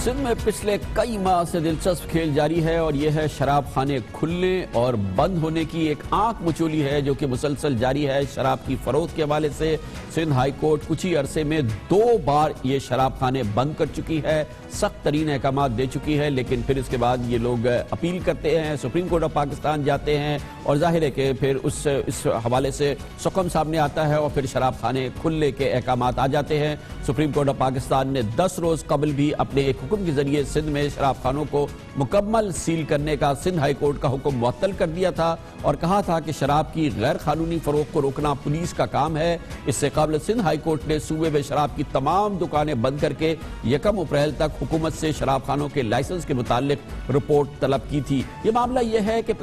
सिंध में पिछले कई माह से दिलचस्प खेल जारी है और यह है शराब खाने खुलने और बंद होने की एक आंख मचोली है जो कि मुसलसल जारी है। शराब की फरोख्त के हवाले से सिंध हाई कोर्ट कुछ ही अरसे में 2 बार ये शराब खाने बंद कर चुकी है, सख्त तरीन अहकाम दे चुकी है, लेकिन फिर इसके बाद ये लोग अपील करते हैं, सुप्रीम कोर्ट ऑफ पाकिस्तान जाते हैं और जाहिर है कि फिर इस हवाले से हुक्म सामने आता है और फिर शराब खाने खुलने के अहकाम आ जाते हैं। सुप्रीम कोर्ट ऑफ पाकिस्तान ने 10 रोज कबल भी अपने एक हुक्म के जरिए सिंध में शराब खानों को मुकम्मल सील करने का सिंध हाई कोर्ट का हुक्म मुअत्तल कर दिया था और कहा था कि शराब की गैर कानूनी फरोख्त को रोकना पुलिस का काम है। इससे कबल सिंध हाई कोर्ट ने सूबे में शराब की तमाम दुकानें बंद करके 1 अप्रैल तक हुकूमत से शराब खानों के लाइसेंस के मुतालिक रिपोर्ट तलब की थी। ये मामला यह है कि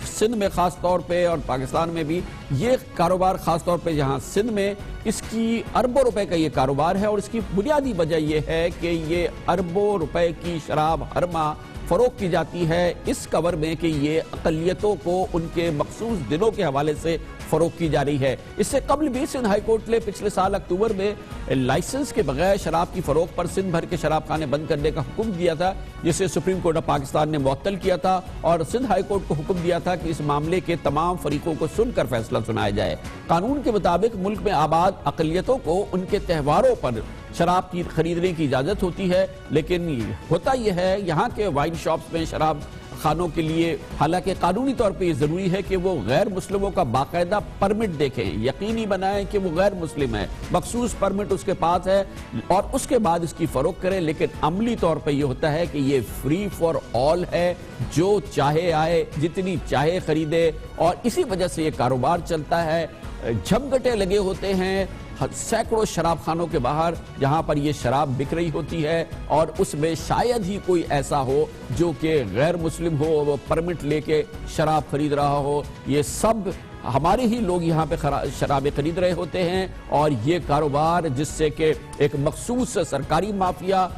सिंध में खास तौर पर और पाकिस्तान में भी ये कारोबार खास तौर पर जहाँ सिंध में इसकी अरबों रुपए का ये कारोबार है और इसकी बुनियादी वजह यह है कि ये अरबों रुपए की शराब हर माह फरोख्त की जाती है इस कवर में कि ये अक़लियतों को उनके मखसूस दिनों के हवाले से फरोख्त की जा रही है। इससे कबल भी सिंध हाई कोर्ट ने पिछले साल अक्टूबर में लाइसेंस के बगैर शराब की फरोख्त पर सिंध भर के शराब खाने बंद करने का हुक्म दिया था, जिसे सुप्रीम कोर्ट ऑफ पाकिस्तान ने मुअत्तल किया था और सिंध हाई कोर्ट को हुक्म दिया था कि इस मामले के तमाम फरीकों को सुनकर फैसला सुनाया जाए। कानून के मुताबिक मुल्क में आबाद अक़लियतों को उनके त्योहारों पर शराब की खरीदने की इजाजत होती है, लेकिन होता यह है यहाँ के वाइन शॉप्स में शराब खानों के लिए हालांकि कानूनी तौर पे ये जरूरी है कि वो गैर मुस्लिमों का बाकायदा परमिट देखें, यकीनी बनाएं कि वो गैर मुस्लिम है, मखसूस परमिट उसके पास है और उसके बाद इसकी फरोख्त करें। लेकिन अमली तौर पे ये होता है कि ये फ्री फॉर ऑल है, जो चाहे आए, जितनी चाहे खरीदे और इसी वजह से ये कारोबार चलता है। झमघटे लगे होते हैं सैकड़ों शराब खानों के बाहर जहां पर यह शराब बिक रही होती है और उसमें शायद ही कोई ऐसा हो जो कि गैर मुस्लिम हो, वो परमिट लेके शराब खरीद रहा हो। ये सब हमारे ही लोग यहाँ पे शराबें खरीद रहे होते हैं और ये कारोबार जिससे कि एक मखसूस सरकारी माफिया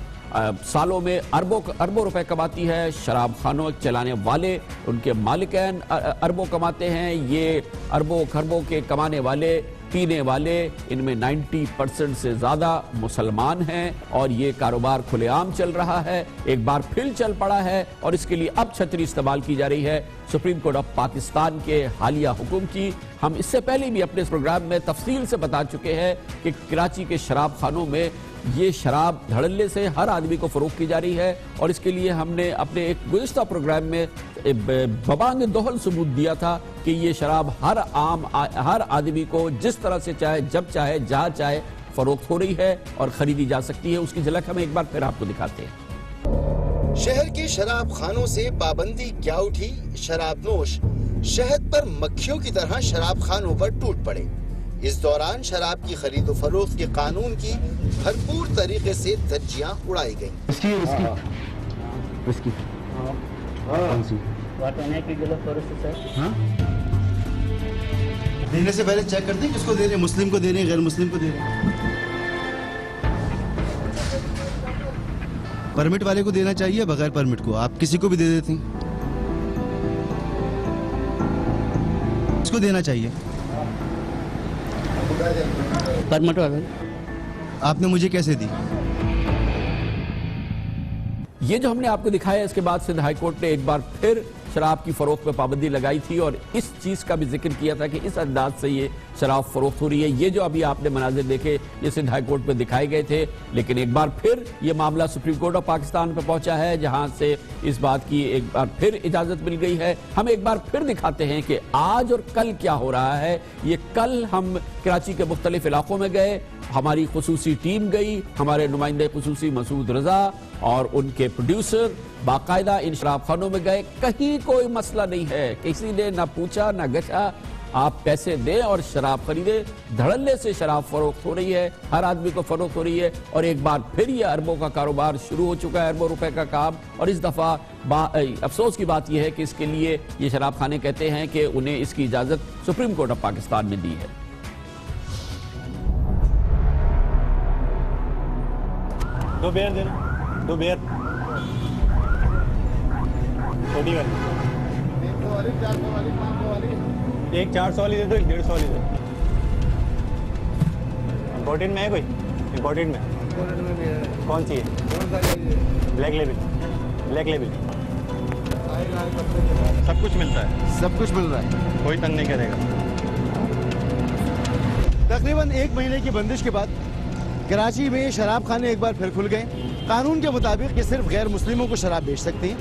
सालों में अरबों रुपए कमाती है, शराब खानों चलाने वाले उनके मालिकान अरबों कमाते हैं। ये अरबों खरबों के कमाने वाले पीने वाले इनमें 90% से ज्यादा मुसलमान हैं और ये कारोबार खुलेआम चल रहा है, एक बार फिर चल पड़ा है और इसके लिए अब छतरी इस्तेमाल की जा रही है सुप्रीम कोर्ट ऑफ पाकिस्तान के हालिया हुक्म की। हम इससे पहले भी अपने इस प्रोग्राम में तफसील से बता चुके हैं कि कराची के शराब खानों में ये शराब धड़ल्ले से हर आदमी को फरोख्त की जा रही है और इसके लिए हमने अपने एक गुज़िश्ता प्रोग्राम में बबांग दोहल सबूत दिया था कि ये शराब हर आदमी को जिस तरह से चाहे, जब चाहे, जहां चाहे फरोख्त हो रही है और खरीदी जा सकती है। उसकी झलक हम एक बार फिर आपको दिखाते हैं। शहर के शराब खानों से पाबंदी क्या उठी, शराबनोश शहद पर मक्खियों की तरह शराब खानों पर टूट पड़े। इस दौरान शराब की खरीदो फरोख्त के कानून की भरपूर तरीके से धज्जियां उड़ाई गईं। देने से पहले चेक करते हैं किसको दे रहे हैं, मुस्लिम को दे रहे हैं, गैर मुस्लिम को दे रहे हैं। परमिट वाले को देना चाहिए, बगैर परमिट को आप किसी को भी दे देते हैं। किसको देना चाहिए? परमिट वाले। आपने मुझे कैसे दी? ये जो हमने आपको दिखाया, इसके बाद सिंध हाई कोर्ट ने एक बार फिर शराब की फरोख्त पर पाबंदी लगाई थी और इस चीज का भी जिक्र किया था कि इस अंदाज से ये शराब फरोख्त हो रही है। ये जो अभी आपने मनाजिर देखे ये सिंध हाई कोर्ट में दिखाए गए थे, लेकिन एक बार फिर ये मामला सुप्रीम कोर्ट ऑफ पाकिस्तान पे पहुंचा है जहां से इस बात की एक बार फिर इजाजत मिल गई है। हम एक बार फिर दिखाते हैं कि आज और कल क्या हो रहा है। ये कल हम कराची के मुख्तलिफ इलाकों में गए, हमारी खुसूसी टीम गई, हमारे नुमाइंदे खुसूसी मसूद रजा और उनके प्रोड्यूसर बाकायदा इन शराब खानों में गए। कहीं कोई मसला नहीं है, किसी ने ना पूछा ना गछा, आप पैसे दें और शराब खरीदे। धड़ल्ले से शराब फरोख्त हो रही है, हर आदमी को फरोख्त हो रही है और एक बार फिर ये अरबों का कारोबार शुरू हो चुका है, अरबों रुपए का काम। और इस दफा अफसोस की बात यह है कि इसके लिए ये शराब खाने कहते हैं कि उन्हें इसकी इजाजत सुप्रीम कोर्ट ऑफ पाकिस्तान ने दी है। दो बेर देना, 2 बेर छोटी वाली, एक 400 वाली दे दो, एक 150 वाली दे दो। इम्पोर्टेंट में है कोई? इम्पोर्टेंट में कौन सी है? Black label, black label. सब कुछ मिलता है, सब कुछ मिल रहा है। कोई तंग नहीं करेगा। तकरीबन 1 महीने की बंदिश के बाद कराची में शराब खाने एक बार फिर खुल गए। कानून के मुताबिक ये सिर्फ गैर मुस्लिमों को शराब बेच सकते हैं।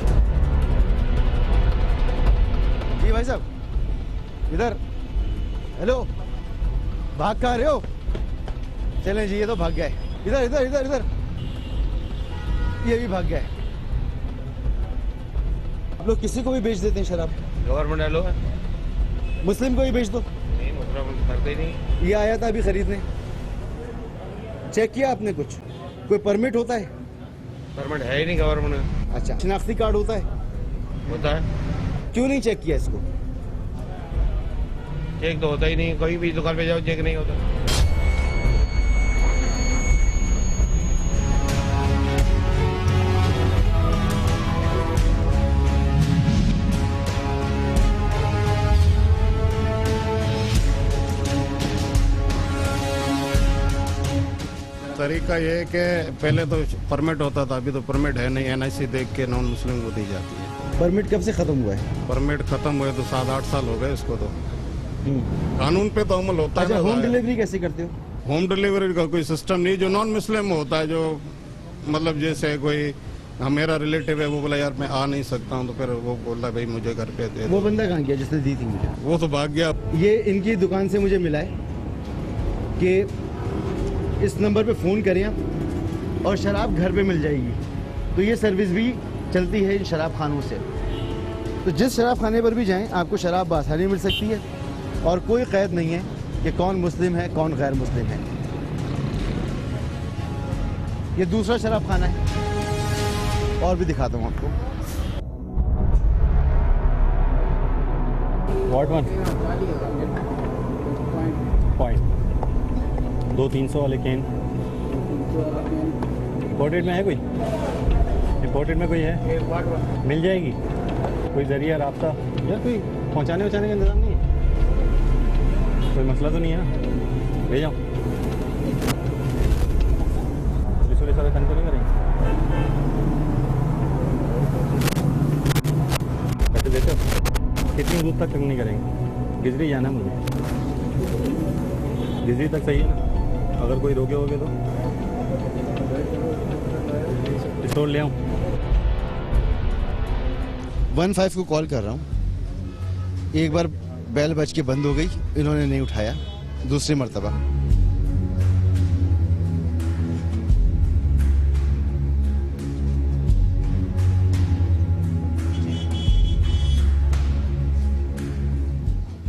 जी भाई साहब, इधर। हेलो, भाग कहाँ रहे हो? चलें जी, ये तो भाग गए। इधर इधर इधर इधर, ये भी भाग गए। आप लोग किसी को भी बेच देते हैं शराब? गवर्नमेंट डालो है, मुस्लिम को ही बेच दो। नहीं मुस्लिम करते ही नहीं। ये आया था अभी खरीदने, चेक किया आपने? कुछ कोई परमिट होता है? परमिट है ही नहीं गवर्नमेंट अच्छा, शिनाख्ती कार्ड होता है? होता है, क्यों नहीं चेक किया इसको? चेक तो होता ही नहीं, कोई भी दुकान पे जाओ चेक नहीं होता। तरीका ये है कि पहले तो परमिट होता था, अभी तो परमिट है नहीं। एनआईसी देख के नॉन मुस्लिम को दी जाती है। परमिट कब से खत्म हुआ है? परमिट खत्म हुए तो 7-8 साल हो गए इसको। तो कानून पे तो अमल होता अच्छा, है। होम डिलीवरी कैसे करते हो? होम डिलीवरी का कोई सिस्टम नहीं। जो नॉन मुस्लिम होता है, जो मतलब जैसे कोई मेरा रिलेटिव है, वो बोला यार मैं आ नहीं सकता हूँ, तो फिर वो बोला भाई मुझे घर पे दे दो। वो बंदा कहाँ गया जिसने दी थी मुझे? वो तो भाग गया। ये इनकी दुकान से मुझे मिला है कि इस नंबर पे फ़ोन करें आप और शराब घर पे मिल जाएगी। तो ये सर्विस भी चलती है इन शराब खानों से। तो जिस शराब खाने पर भी जाएं, आपको शराब आसानी मिल सकती है और कोई क़ैद नहीं है कि कौन मुस्लिम है कौन गैर मुस्लिम है। ये दूसरा शराब खाना है, और भी दिखाता हूँ आपको। वॉट 1 पॉइंट 200-300 वाले कैन। इंपोर्टेड में है कोई? इंपोर्टेड में कोई है? मिल जाएगी? कोई जरिया रास्ता यार, कोई पहुंचाने वहुंचाने का इंतजाम नहीं है? कोई मसला तो नहीं है ना? ले जाओ, पुलिस वाले सारे तंग तो नहीं करेंगे? पैसे देते हो? कितनी दूर तक तंग नहीं करेंगे? गिजरी जाना है मुझे, गिजरी तक सही है ना? अगर कोई रोके होगे तो पिस्तौल ले आऊँ? 15 को कॉल कर रहा हूँ। एक बार बेल बज के बंद हो गई, इन्होंने नहीं उठाया। दूसरी मर्तबा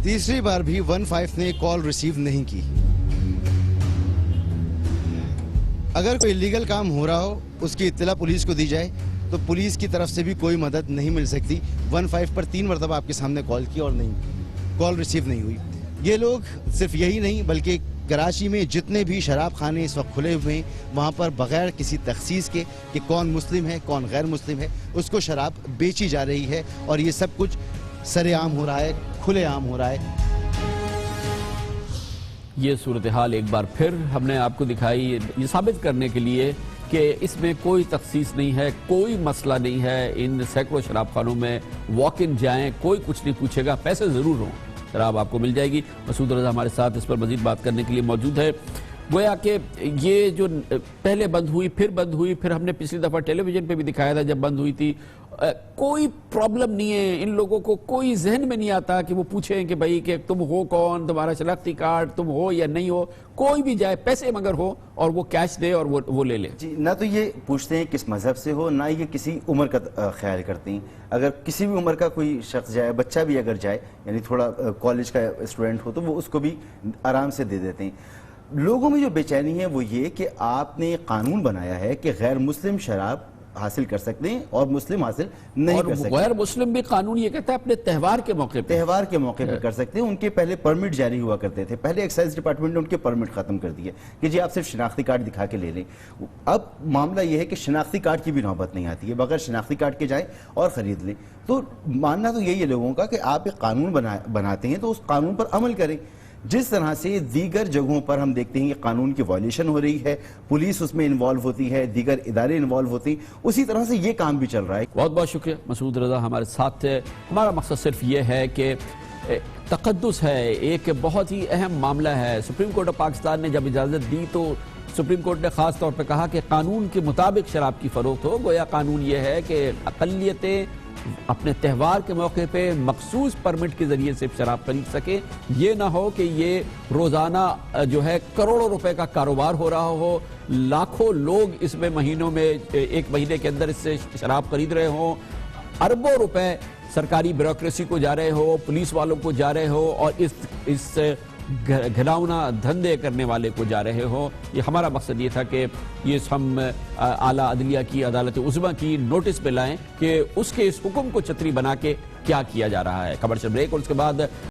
तीसरी बार भी 15 ने कॉल रिसीव नहीं की। अगर कोई इलीगल काम हो रहा हो, उसकी इत्तला पुलिस को दी जाए, तो पुलिस की तरफ से भी कोई मदद नहीं मिल सकती। 15 पर 3 मरतबा आपके सामने कॉल की और नहीं, कॉल रिसीव नहीं हुई। ये लोग सिर्फ यही नहीं, बल्कि कराची में जितने भी शराब खाने इस वक्त खुले हुए हैं, वहाँ पर बगैर किसी तखसीस के कि कौन मुस्लिम है कौन गैर मुस्लिम है, उसको शराब बेची जा रही है। और ये सब कुछ सरेआम हो रहा है, खुलेआम हो रहा है। ये सूरत हाल एक बार फिर हमने आपको दिखाई, ये साबित करने के लिए कि इसमें कोई तखसीस नहीं है, कोई मसला नहीं है। इन सैकड़ों शराब खानों में वॉक इन जाएं, कोई कुछ नहीं पूछेगा, पैसे ज़रूर हों, शराब आपको मिल जाएगी। मसूद रज़ा हमारे साथ इस पर मजीद बात करने के लिए मौजूद है। गोया कि ये जो पहले बंद हुई, फिर बंद हुई, फिर हमने पिछली दफ़ा टेलीविज़न पे भी दिखाया था जब बंद हुई थी। कोई प्रॉब्लम नहीं है इन लोगों को, कोई जहन में नहीं आता कि वो पूछें कि भाई कि तुम हो कौन, तुम्हारा शनाख्ती कार्ड तुम हो या नहीं हो। कोई भी जाए, पैसे मगर हो और वो कैश दे और वो ले ले। जी, ना तो ये पूछते हैं किस मजहब से हो, ना ये किसी उम्र का ख्याल करते हैं। अगर किसी भी उम्र का कोई शख्स जाए, बच्चा भी अगर जाए, यानी थोड़ा कॉलेज का स्टूडेंट हो, तो वो उसको भी आराम से दे देते हैं। लोगों में जो बेचैनी है वो ये कि आपने कानून बनाया है कि गैर मुस्लिम शराब हासिल कर सकते हैं और मुस्लिम हासिल नहीं कर सकते। गैर मुस्लिम भी कानून ये कहता है अपने त्यौहार के मौके पे कर सकते हैं। उनके पहले परमिट जारी हुआ करते थे, पहले एक्साइज डिपार्टमेंट ने उनके परमिट खत्म कर दिए कि जी आप सिर्फ शिनाख्ती कार्ड दिखा के ले लें। अब मामला ये है कि शिनाख्ती कार्ड की भी नौबत नहीं आती है, बगैर शिनाख्ती कार्ड के जाए और खरीद लें। तो मानना तो यही है लोगों का कि आप एक कानून बनाते हैं तो उस कानून पर अमल करें। जिस तरह से दीगर जगहों पर हम देखते हैं कि कानून की वायलेशन हो रही है, पुलिस उसमें इन्वॉल्व होती है, दीगर इदारे इन्वॉल्व होती हैं, उसी तरह से ये काम भी चल रहा है। बहुत बहुत शुक्रिया मसूद रजा हमारे साथ थे। हमारा मकसद सिर्फ ये है कि तकद्दुस है, एक बहुत ही अहम मामला है। सुप्रीम कोर्ट ऑफ पाकिस्तान ने जब इजाज़त दी तो सुप्रीम कोर्ट ने खास तौर पर कहा कि कानून के मुताबिक शराब की फरोख्त हो। गोया कानून ये है कि अक़लियतें अपने त्यौहार के मौके पे मखसूस परमिट के जरिए से शराब खरीद सके। ये ना हो कि ये रोजाना जो है करोड़ों रुपए का कारोबार हो रहा हो, लाखों लोग इसमें महीनों में एक महीने के अंदर इससे शराब खरीद रहे हो, अरबों रुपए सरकारी ब्यूरोक्रेसी को जा रहे हो, पुलिस वालों को जा रहे हो और इस घिनौना धंधे करने वाले को जा रहे हो। ये हमारा मकसद ये था कि ये हम आला अदलिया की अदालत उज़्मा की नोटिस पे लाएं कि उसके इस हुक्म को छतरी बना के क्या किया जा रहा है। कमर्शियल ब्रेक और उसके बाद